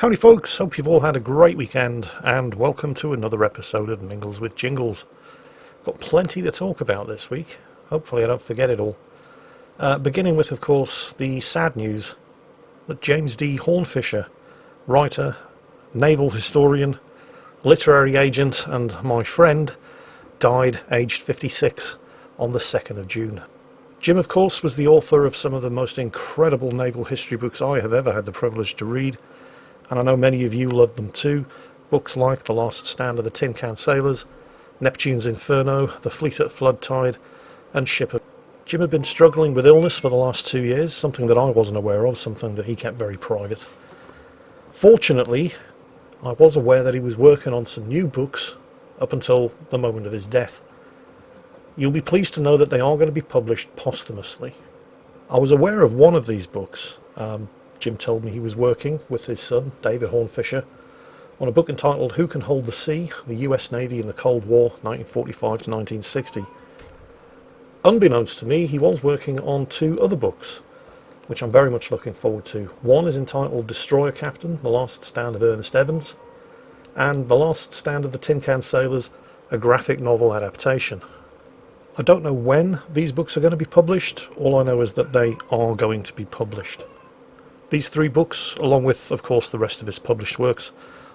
Howdy folks, hope you've all had a great weekend and welcome to another episode of Mingles with Jingles. Got plenty to talk about this week, hopefully I don't forget it all. Beginning with, of course, the sad news that James D. Hornfischer, writer, naval historian, literary agent and my friend, died aged 56 on the 2nd of June. Jim, of course, was the author of some of the most incredible naval history books I have ever had the privilege to read, and I know many of you love them too. Books like The Last Stand of the Tin Can Sailors, Neptune's Inferno, The Fleet at Flood Tide, and Shipper. Jim had been struggling with illness for the last 2 years, something that I wasn't aware of, something that he kept very private. Fortunately, I was aware that he was working on some new books up until the moment of his death. You'll be pleased to know that they are going to be published posthumously. I was aware of one of these books. Jim told me he was working with his son, David Hornfischer, on a book entitled Who Can Hold the Sea? The US Navy in the Cold War, 1945 to 1960. Unbeknownst to me, he was working on two other books, which I'm very much looking forward to. One is entitled Destroyer Captain, The Last Stand of Ernest Evans, and The Last Stand of the Tin Can Sailors, a graphic novel adaptation. I don't know when these books are going to be published. All I know is that they are going to be published. These three books, along with, of course, the rest of his published works,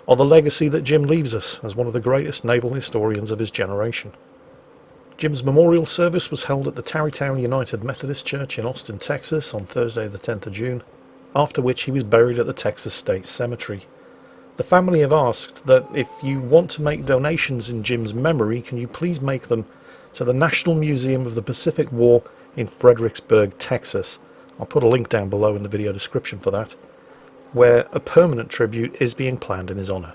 are the legacy that Jim leaves us as one of the greatest naval historians of his generation. Jim's memorial service was held at the Tarrytown United Methodist Church in Austin, Texas on Thursday the 10th of June, after which he was buried at the Texas State Cemetery. The family have asked that if you want to make donations in Jim's memory, can you please make them to the National Museum of the Pacific War in Fredericksburg, Texas. I'll put a link down below in the video description for that, where a permanent tribute is being planned in his honour.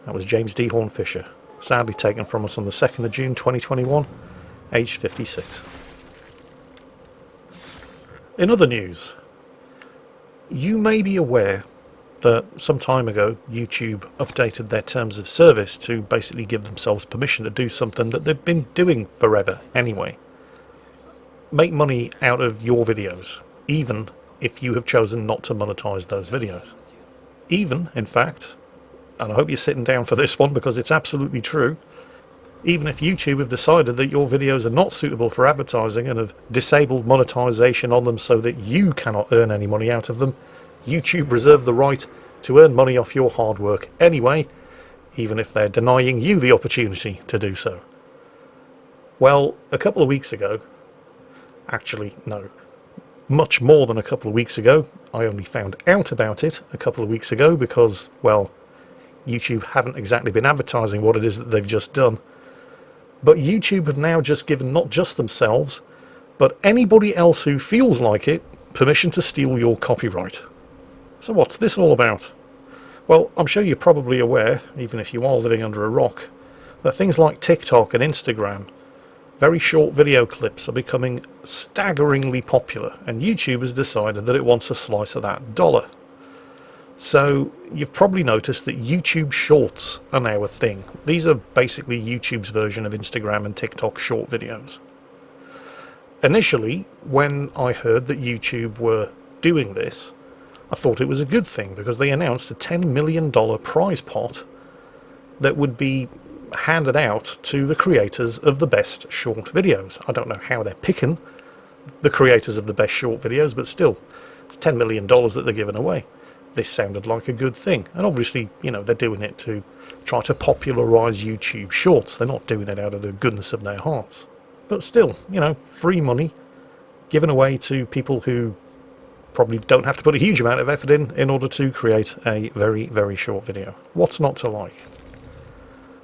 That was James D. Hornfischer, sadly taken from us on the 2nd of June 2021, aged 56. In other news, you may be aware that some time ago YouTube updated their terms of service to basically give themselves permission to do something that they've been doing forever anyway. Make money out of your videos, even if you have chosen not to monetize those videos. Even, in fact, and I hope you're sitting down for this one because it's absolutely true, even if YouTube have decided that your videos are not suitable for advertising and have disabled monetization on them so that you cannot earn any money out of them, YouTube reserve the right to earn money off your hard work anyway, even if they're denying you the opportunity to do so. Well, a couple of weeks ago, actually no, much more than a couple of weeks ago, I only found out about it a couple of weeks ago because, well, YouTube haven't exactly been advertising what it is that they've just done. But YouTube have now just given not just themselves, but anybody else who feels like it, permission to steal your copyright. So what's this all about? Well, I'm sure you're probably aware, even if you are living under a rock, that things like TikTok and Instagram, very short video clips, are becoming staggeringly popular, and YouTube has decided that it wants a slice of that dollar. So you've probably noticed that YouTube Shorts are now a thing. These are basically YouTube's version of Instagram and TikTok short videos. Initially, when I heard that YouTube were doing this, I thought it was a good thing because they announced a $10 million prize pot that would be handed out to the creators of the best short videos. I don't know how they're picking the creators of the best short videos, but still, it's $10 million that they're giving away. This sounded like a good thing, and obviously, you know, they're doing it to try to popularize YouTube Shorts. They're not doing it out of the goodness of their hearts. But still, you know, free money given away to people who probably don't have to put a huge amount of effort in order to create a very, very short video. What's not to like?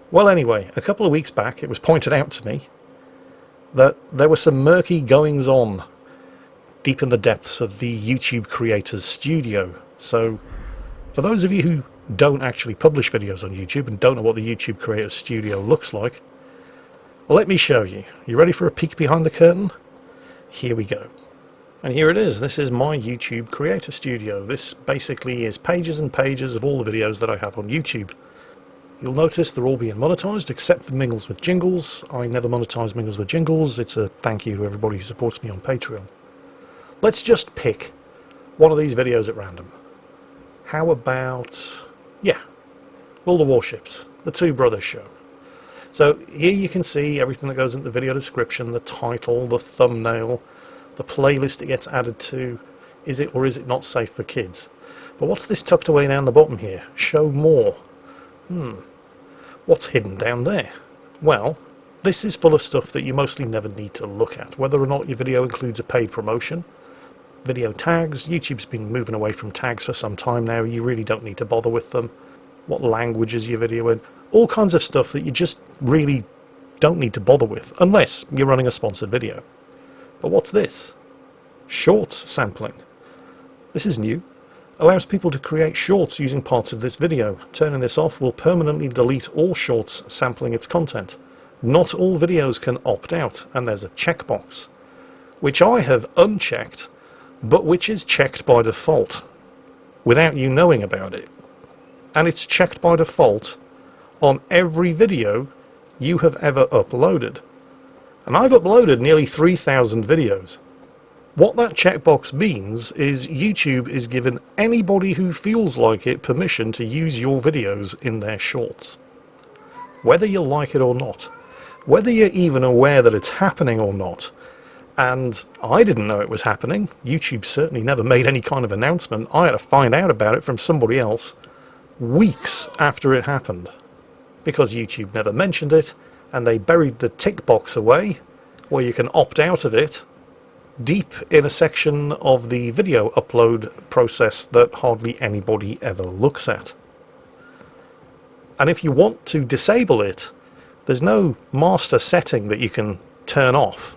Well, anyway, a couple of weeks back it was pointed out to me that there were some murky goings-on deep in the depths of the YouTube creators studio. So for those of you who don't actually publish videos on YouTube and don't know what the YouTube creators studio looks like, let me show you. You ready for a peek behind the curtain? Here we go. And here it is. This is my YouTube creator studio. This basically is pages and pages of all the videos that I have on YouTube. You'll notice they're all being monetized except for Mingles with Jingles. I never monetize Mingles with Jingles. It's a thank you to everybody who supports me on Patreon. Let's just pick one of these videos at random. How about, yeah, all the warships, the Two Brothers show. So here you can see everything that goes into the video description, the title, the thumbnail, the playlist it gets added to, is it or is it not safe for kids? But what's this tucked away down the bottom here? Show more. What's hidden down there? Well, this is full of stuff that you mostly never need to look at, whether or not your video includes a paid promotion. Video tags, YouTube's been moving away from tags for some time now, you really don't need to bother with them. What language is your video in? All kinds of stuff that you just really don't need to bother with, unless you're running a sponsored video. But what's this? Shorts sampling. This is new. Allows people to create shorts using parts of this video. Turning this off will permanently delete all shorts sampling its content. Not all videos can opt out, and there's a checkbox, which I have unchecked, but which is checked by default, without you knowing about it. And it's checked by default on every video you have ever uploaded. And I've uploaded nearly 3,000 videos. What that checkbox means is YouTube is giving anybody who feels like it permission to use your videos in their shorts. Whether you like it or not. Whether you're even aware that it's happening or not. And I didn't know it was happening. YouTube certainly never made any kind of announcement. I had to find out about it from somebody else weeks after it happened. Because YouTube never mentioned it, and they buried the tick box away, where you can opt out of it, deep in a section of the video upload process that hardly anybody ever looks at. And if you want to disable it, there's no master setting that you can turn off.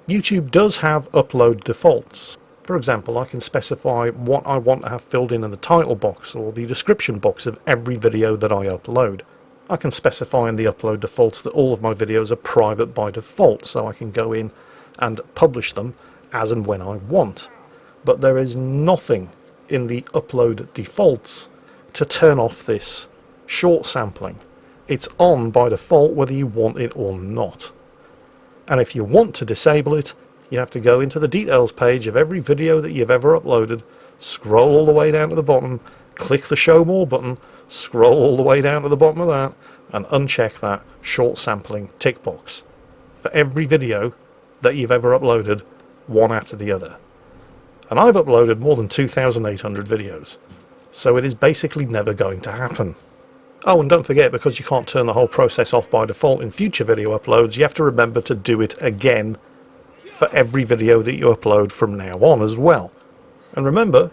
YouTube does have upload defaults. For example, I can specify what I want to have filled in the title box or the description box of every video that I upload. I can specify in the upload defaults that all of my videos are private by default, so I can go in and publish them as and when I want. But there is nothing in the upload defaults to turn off this short sampling. It's on by default whether you want it or not. And if you want to disable it, you have to go into the details page of every video that you've ever uploaded, scroll all the way down to the bottom, click the show more button, scroll all the way down to the bottom of that, and uncheck that short sampling tick box for every video that you've ever uploaded, one after the other. And I've uploaded more than 2,800 videos, so it is basically never going to happen. Oh, and don't forget, because you can't turn the whole process off by default in future video uploads, you have to remember to do it again for every video that you upload from now on as well. And remember,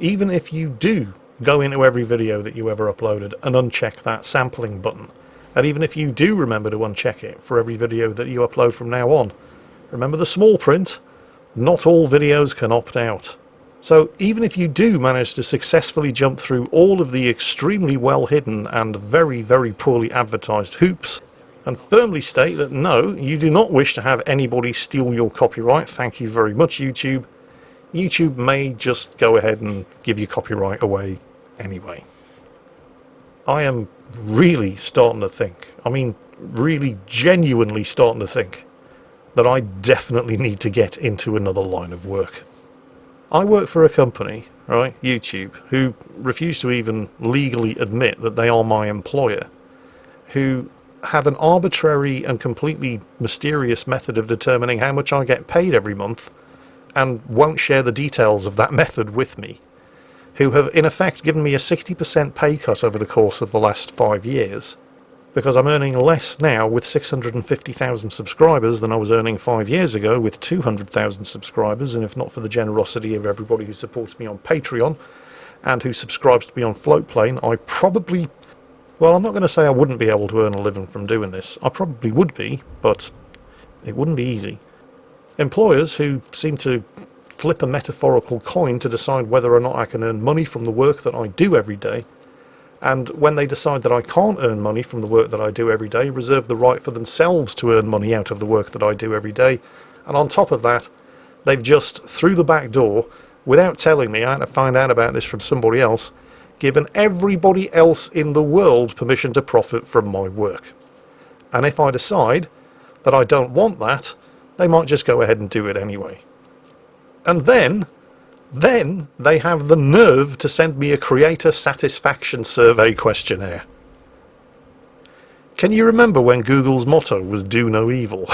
even if you do go into every video that you ever uploaded and uncheck that sampling button, and even if you do remember to uncheck it for every video that you upload from now on, remember the small print, not all videos can opt out. So even if you do manage to successfully jump through all of the extremely well hidden and very, very poorly advertised hoops, and firmly state that no, you do not wish to have anybody steal your copyright, thank you very much YouTube, YouTube may just go ahead and give your copyright away anyway. I am really starting to think, I mean really genuinely starting to think, that I definitely need to get into another line of work. I work for a company, right, YouTube, who refuse to even legally admit that they are my employer, who have an arbitrary and completely mysterious method of determining how much I get paid every month, and won't share the details of that method with me, who have in effect given me a 60% pay cut over the course of the last 5 years, because I'm earning less now with 650,000 subscribers than I was earning 5 years ago with 200,000 subscribers, and if not for the generosity of everybody who supports me on Patreon and who subscribes to me on Floatplane, I probably, well, I'm not going to say I wouldn't be able to earn a living from doing this. I probably would be, but it wouldn't be easy. Employers who seem to flip a metaphorical coin to decide whether or not I can earn money from the work that I do every day, and when they decide that I can't earn money from the work that I do every day, reserve the right for themselves to earn money out of the work that I do every day. And on top of that, they've just, through the back door, without telling me, I had to find out about this from somebody else, given everybody else in the world permission to profit from my work. And if I decide that I don't want that, they might just go ahead and do it anyway. And then Then they have the nerve to send me a creator satisfaction survey questionnaire. Can you remember when Google's motto was "Do no evil"?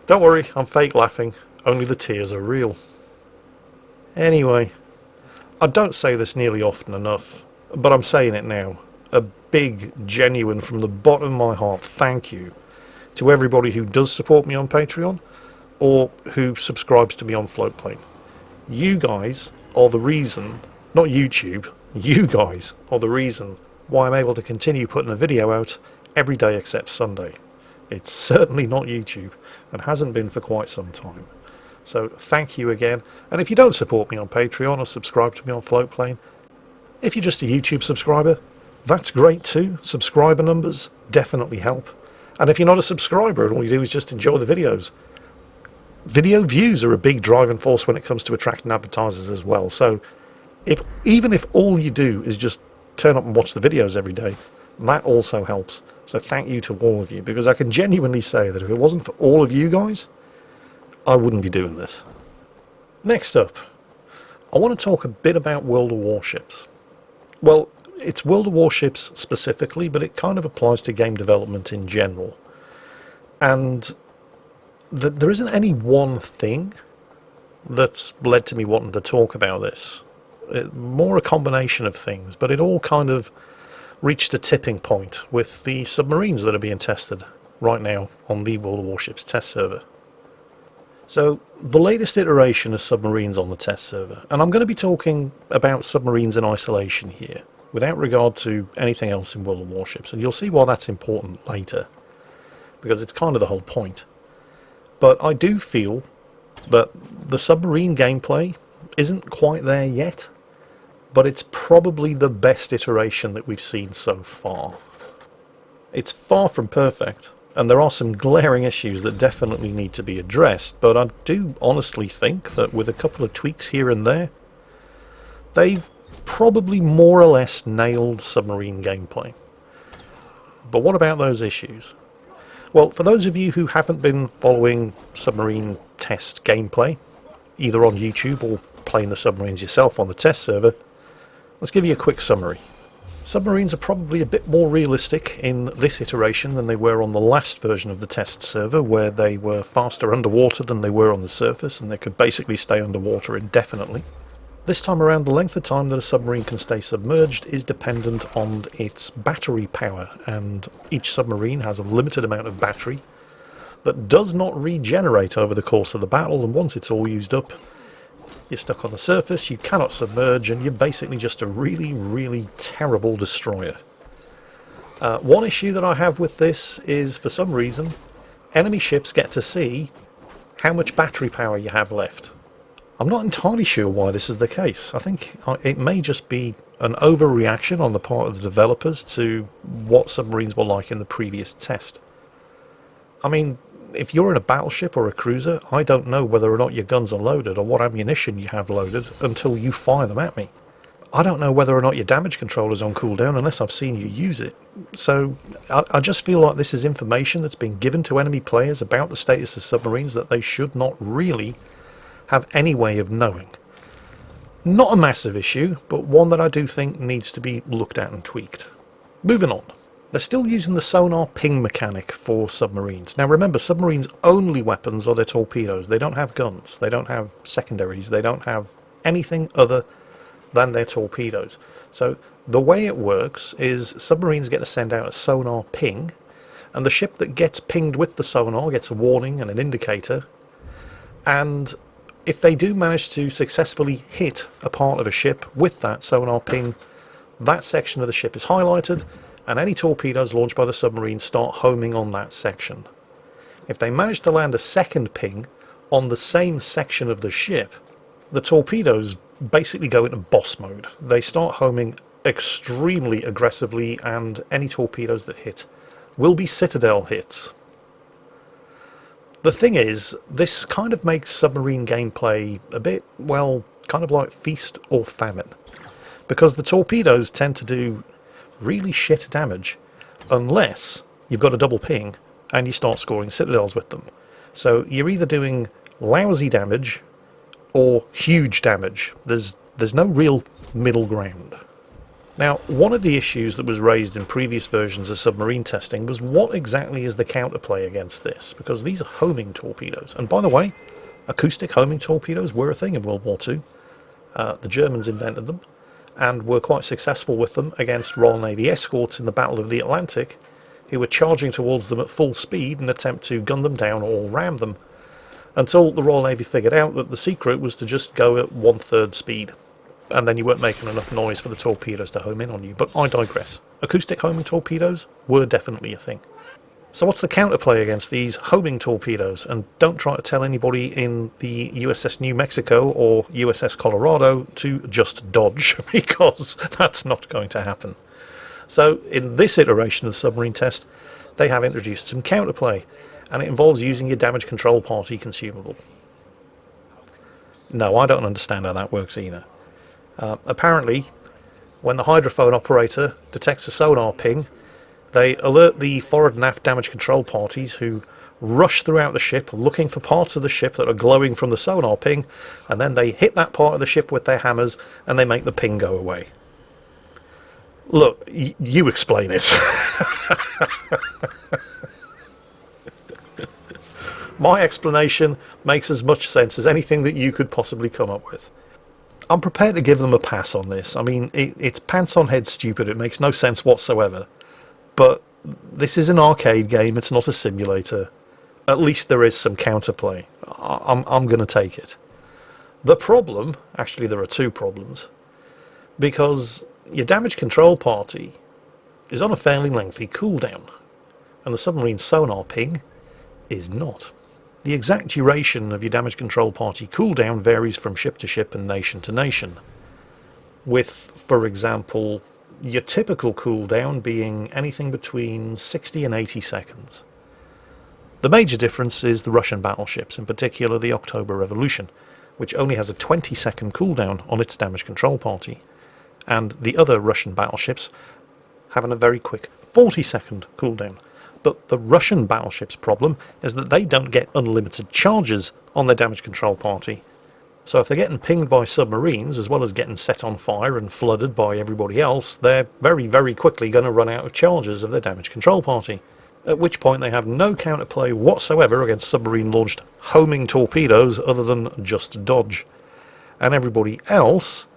Don't worry, I'm fake laughing. Only the tears are real. Anyway, I don't say this nearly often enough, but I'm saying it now. A big, genuine, from the bottom of my heart, thank you to everybody who does support me on Patreon or who subscribes to me on Floatplane. You guys are the reason, not YouTube, you guys are the reason why I'm able to continue putting a video out every day except Sunday. It's certainly not YouTube and hasn't been for quite some time. So thank you again. And if you don't support me on Patreon or subscribe to me on Floatplane, if you're just a YouTube subscriber, that's great too. Subscriber numbers definitely help. And if you're not a subscriber and all you do is just enjoy the videos, video views are a big driving force when it comes to attracting advertisers as well. So even if all you do is just turn up and watch the videos every day, that also helps. So thank you to all of you, because I can genuinely say that if it wasn't for all of you guys, I wouldn't be doing this. Next up, I want to talk a bit about World of Warships. Well, it's World of Warships specifically, but it kind of applies to game development in general. And there isn't any one thing that's led to me wanting to talk about this. More a combination of things, but it all kind of reached a tipping point with the submarines that are being tested right now on the World of Warships test server. So, the latest iteration of submarines on the test server, and I'm going to be talking about submarines in isolation here, without regard to anything else in World of Warships, and you'll see why that's important later, because it's kind of the whole point. But I do feel that the submarine gameplay isn't quite there yet, but it's probably the best iteration that we've seen so far. It's far from perfect, and there are some glaring issues that definitely need to be addressed, but I do honestly think that with a couple of tweaks here and there, they've probably more or less nailed submarine gameplay. But what about those issues? Well, for those of you who haven't been following submarine test gameplay, either on YouTube or playing the submarines yourself on the test server, let's give you a quick summary. Submarines are probably a bit more realistic in this iteration than they were on the last version of the test server, where they were faster underwater than they were on the surface, and they could basically stay underwater indefinitely. This time around, the length of time that a submarine can stay submerged is dependent on its battery power, and each submarine has a limited amount of battery that does not regenerate over the course of the battle, and once it's all used up, you're stuck on the surface, you cannot submerge, and you're basically just a really, really terrible destroyer. One issue that I have with this is, for some reason, enemy ships get to see how much battery power you have left. I'm not entirely sure why this is the case. I think it may just be an overreaction on the part of the developers to what submarines were like in the previous test. I mean, if you're in a battleship or a cruiser, I don't know whether or not your guns are loaded or what ammunition you have loaded until you fire them at me. I don't know whether or not your damage control is on cooldown unless I've seen you use it. So I just feel like this is information that's been given to enemy players about the status of submarines that they should not really have any way of knowing. Not a massive issue, but one that I do think needs to be looked at and tweaked. Moving on. They're still using the sonar ping mechanic for submarines. Now remember, submarines' only weapons are their torpedoes. They don't have guns, they don't have secondaries, they don't have anything other than their torpedoes. So the way it works is submarines get to send out a sonar ping, and the ship that gets pinged with the sonar gets a warning and an indicator, and if they do manage to successfully hit a part of a ship with that sonar ping, that section of the ship is highlighted, and any torpedoes launched by the submarine start homing on that section. If they manage to land a second ping on the same section of the ship, the torpedoes basically go into boss mode. They start homing extremely aggressively, and any torpedoes that hit will be citadel hits. The thing is, this kind of makes submarine gameplay a bit, well, kind of like feast or famine, because the torpedoes tend to do really shit damage unless you've got a double ping, and you start scoring citadels with them. So you're either doing lousy damage or huge damage. There's no real middle ground. Now, one of the issues that was raised in previous versions of Submarine testing was what exactly is the counterplay against this? Because these are homing torpedoes. And by the way, acoustic homing torpedoes were a thing in World War II. The Germans invented them and were quite successful with them against Royal Navy escorts in the Battle of the Atlantic, who were charging towards them at full speed in an attempt to gun them down or ram them, until the Royal Navy figured out that the secret was to just go at 1/3 speed, and then you weren't making enough noise for the torpedoes to home in on you. But I digress. Acoustic homing torpedoes were definitely a thing. So what's the counterplay against these homing torpedoes? And don't try to tell anybody in the USS New Mexico or USS Colorado to just dodge, because that's not going to happen. So in this iteration of the submarine test, they have introduced some counterplay, and it involves using your damage control party consumable. No, I don't understand how that works either. Apparently, when the hydrophone operator detects a sonar ping, they alert the forward and aft damage control parties, who rush throughout the ship looking for parts of the ship that are glowing from the sonar ping, and then they hit that part of the ship with their hammers and they make the ping go away. Look, you explain it. My explanation makes as much sense as anything that you could possibly come up with. I'm prepared to give them a pass on this. I mean, it's pants on head stupid. It makes no sense whatsoever. But this is an arcade game. It's not a simulator. At least there is some counterplay. I'm going to take it. The problem, actually there are two problems, because your damage control party is on a fairly lengthy cooldown, and the submarine sonar ping is not. The exact duration of your damage control party cooldown varies from ship to ship and nation to nation, with, for example, your typical cooldown being anything between 60 and 80 seconds. The major difference is the Russian battleships, in particular the October Revolution, which only has a 20-second cooldown on its damage control party, and the other Russian battleships having a very quick 40-second cooldown. But the Russian battleships' problem is that they don't get unlimited charges on their damage control party. So if they're getting pinged by submarines, as well as getting set on fire and flooded by everybody else, they're very, very quickly going to run out of charges of their damage control party. At which point they have no counterplay whatsoever against submarine-launched homing torpedoes other than just dodge. And everybody else,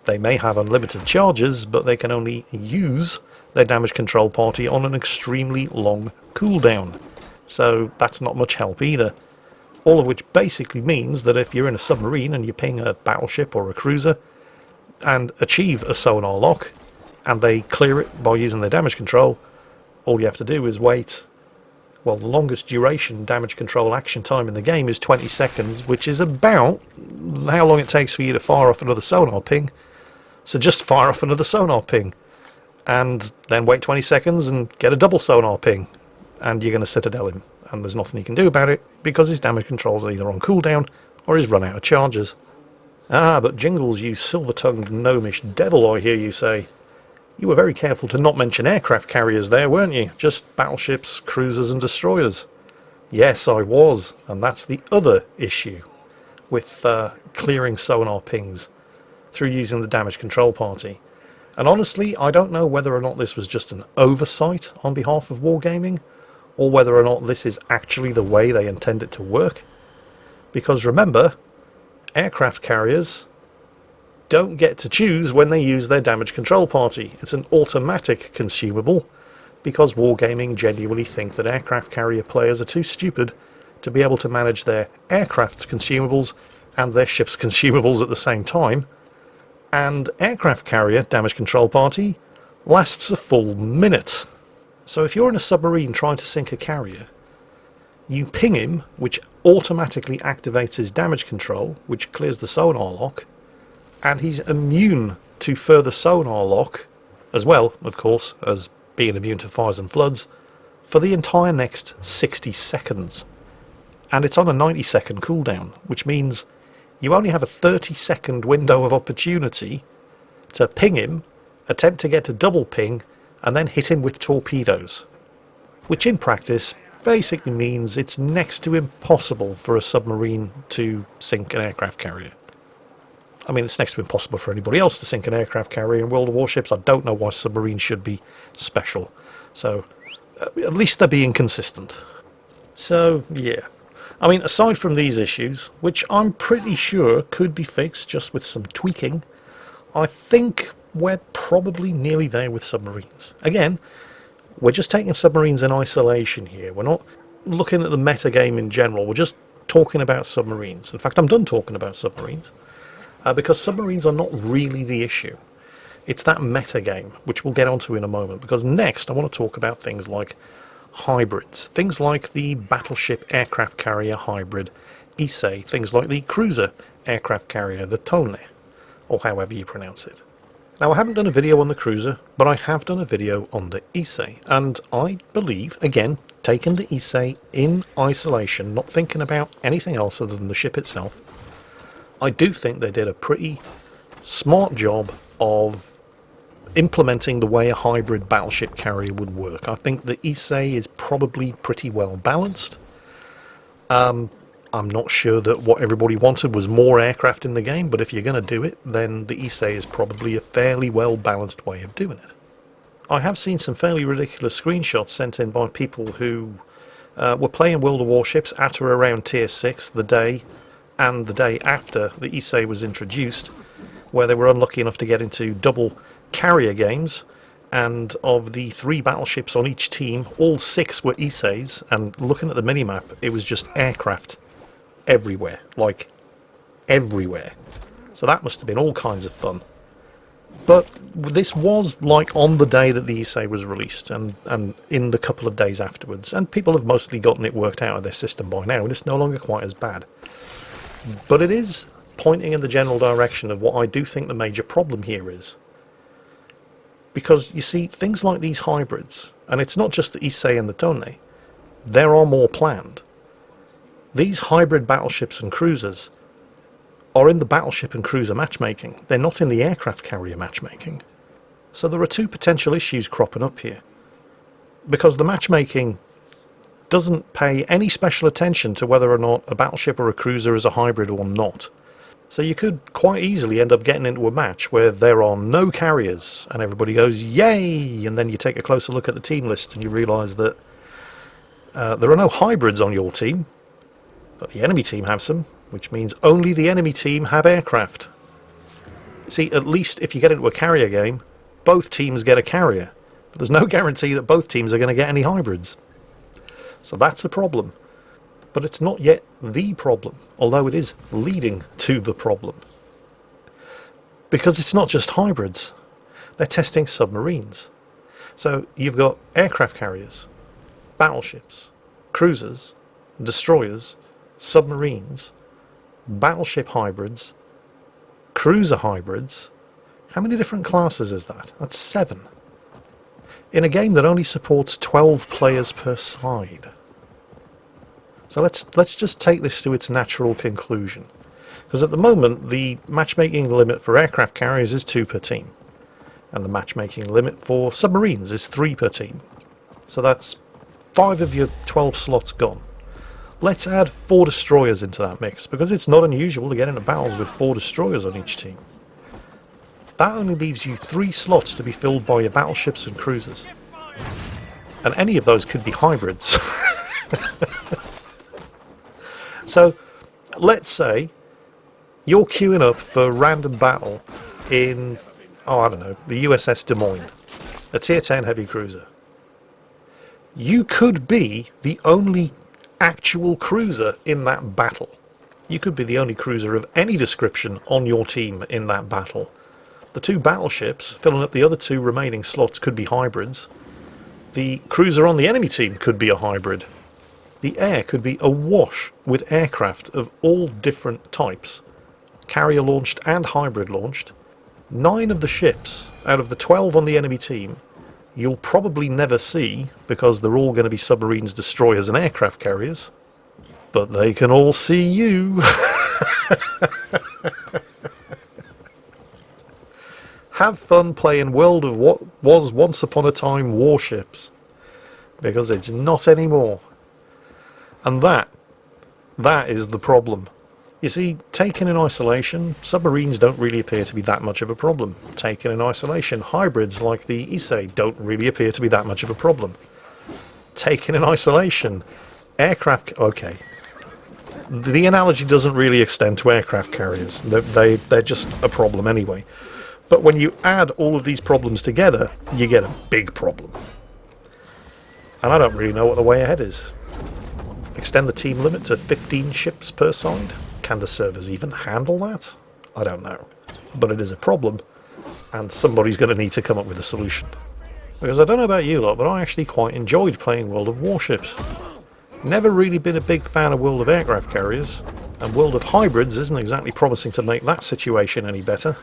they may have unlimited charges, but they can only use their damage control party on an extremely long cooldown. So that's not much help either. All of which basically means that if you're in a submarine and you ping a battleship or a cruiser and achieve a sonar lock, and they clear it by using their damage control, all you have to do is wait. Well, the longest duration damage control action time in the game is 20 seconds, which is about how long it takes for you to fire off another sonar ping. So just fire off another sonar ping, and then wait 20 seconds and get a double sonar ping, and you're going to citadel him. And there's nothing you can do about it, because his damage controls are either on cooldown or he's run out of charges. Ah, but Jingles, you silver-tongued gnomish devil, I hear you say. You were very careful to not mention aircraft carriers there, weren't you? Just battleships, cruisers and destroyers. Yes, I was, and that's the other issue with clearing sonar pings through using the damage control party. And honestly, I don't know whether or not this was just an oversight on behalf of Wargaming, or whether or not this is actually the way they intend it to work. Because remember, aircraft carriers don't get to choose when they use their damage control party. It's an automatic consumable, because Wargaming genuinely think that aircraft carrier players are too stupid to be able to manage their aircraft's consumables and their ship's consumables at the same time. And aircraft carrier damage control party lasts a full minute. So if you're in a submarine trying to sink a carrier, you ping him, which automatically activates his damage control, which clears the sonar lock, and he's immune to further sonar lock, as well, of course, as being immune to fires and floods, for the entire next 60 seconds. And it's on a 90-second cooldown, which means you only have a 30-second window of opportunity to ping him, attempt to get a double ping, and then hit him with torpedoes. which in practice basically means it's next to impossible for a submarine to sink an aircraft carrier. I mean, it's next to impossible for anybody else to sink an aircraft carrier in World of Warships. I don't know why submarines should be special. So, at least they're being consistent. So, yeah. I mean, aside from these issues, which I'm pretty sure could be fixed just with some tweaking, I think we're probably nearly there with submarines. Again, we're just taking submarines in isolation here. We're not looking at the metagame in general. We're just talking about submarines. In fact, I'm done talking about submarines. Because submarines are not really the issue. It's that metagame, which we'll get onto in a moment. Because next, I want to talk about things like hybrids. Things like the battleship aircraft carrier hybrid Issei. Things like the cruiser aircraft carrier, the Tone, or however you pronounce it. Now, I haven't done a video on the cruiser, but I have done a video on the Issei. And I believe, again, taking the Issei in isolation, not thinking about anything else other than the ship itself, I do think they did a pretty smart job of implementing the way a hybrid battleship carrier would work. I think the Issei is probably pretty well balanced. I'm not sure that what everybody wanted was more aircraft in the game, but if you're going to do it, then the Issei is probably a fairly well balanced way of doing it. I have seen some fairly ridiculous screenshots sent in by people who were playing World of Warships at or around Tier 6 the day and the day after the Issei was introduced, where they were unlucky enough to get into double carrier games, and of the 3 battleships on each team, all 6 were Isseis, and looking at the minimap, it was just aircraft everywhere, like everywhere. So that must have been all kinds of fun. But this was like on the day that the Issei was released, and in the couple of days afterwards, and people have mostly gotten it worked out of their system by now, and it's no longer quite as bad. But it is pointing in the general direction of what I do think the major problem here is. Because, you see, things like these hybrids, and it's not just the Issei and the Tone, there are more planned. These hybrid battleships and cruisers are in the battleship and cruiser matchmaking. They're not in the aircraft carrier matchmaking. So there are 2 potential issues cropping up here. Because the matchmaking doesn't pay any special attention to whether or not a battleship or a cruiser is a hybrid or not. So you could quite easily end up getting into a match where there are no carriers and everybody goes, yay! And then you take a closer look at the team list and you realise that there are no hybrids on your team, but the enemy team have some, which means only the enemy team have aircraft. See, at least if you get into a carrier game, both teams get a carrier, but there's no guarantee that both teams are going to get any hybrids. So that's a problem. But it's not yet the problem, although it is leading to the problem. Because it's not just hybrids. They're testing submarines. So you've got aircraft carriers, battleships, cruisers, destroyers, submarines, battleship hybrids, cruiser hybrids. How many different classes is that? That's 7. In a game that only supports 12 players per side. So let's just take this to its natural conclusion. Because at the moment, the matchmaking limit for aircraft carriers is 2 per team. And the matchmaking limit for submarines is 3 per team. So that's 5 of your 12 slots gone. Let's add 4 destroyers into that mix, because it's not unusual to get into battles with 4 destroyers on each team. That only leaves you 3 slots to be filled by your battleships and cruisers. And any of those could be hybrids. So, let's say you're queuing up for random battle in, I don't know, the USS Des Moines, a Tier 10 heavy cruiser. You could be the only actual cruiser in that battle. You could be the only cruiser of any description on your team in that battle. The 2 battleships filling up the other 2 remaining slots could be hybrids. The cruiser on the enemy team could be a hybrid. The air could be awash with aircraft of all different types, carrier launched and hybrid launched. 9 of the ships out of the 12 on the enemy team you'll probably never see, because they're all going to be submarines, destroyers and aircraft carriers, but they can all see you. Have fun playing World of what was once upon a time warships. because it's not anymore. And that is the problem. You see, taken in isolation, submarines don't really appear to be that much of a problem. Taken in isolation, hybrids like the Issei don't really appear to be that much of a problem. Taken in isolation, aircraft... Okay, the analogy doesn't really extend to aircraft carriers. They're just a problem anyway. But when you add all of these problems together, you get a big problem. And I don't really know what the way ahead is. Extend the team limit to 15 ships per side? Can the servers even handle that? I don't know. But it is a problem, and somebody's going to need to come up with a solution. Because I don't know about you lot, but I actually quite enjoyed playing World of Warships. Never really been a big fan of World of Aircraft Carriers, and World of Hybrids isn't exactly promising to make that situation any better.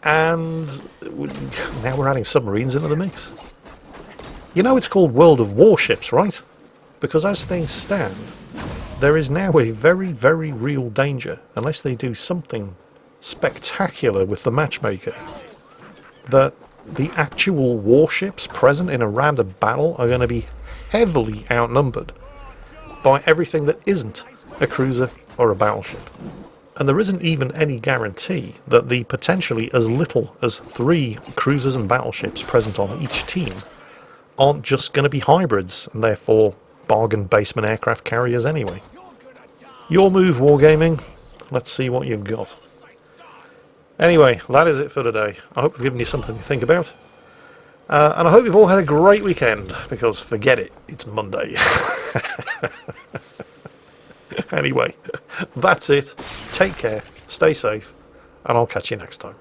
And now we're adding submarines into the mix. You know it's called World of Warships, right? Because as things stand, there is now a very, very real danger, unless they do something spectacular with the matchmaker, that the actual warships present in a random battle are going to be heavily outnumbered by everything that isn't a cruiser or a battleship. And there isn't even any guarantee that the potentially as little as 3 cruisers and battleships present on each team aren't just going to be hybrids, and therefore bargain basement aircraft carriers anyway. Your move, Wargaming. Let's see what you've got. Anyway, that is it for today. I hope I've given you something to think about. And I hope you've all had a great weekend, because forget it, it's Monday. Anyway, that's it. Take care, stay safe, and I'll catch you next time.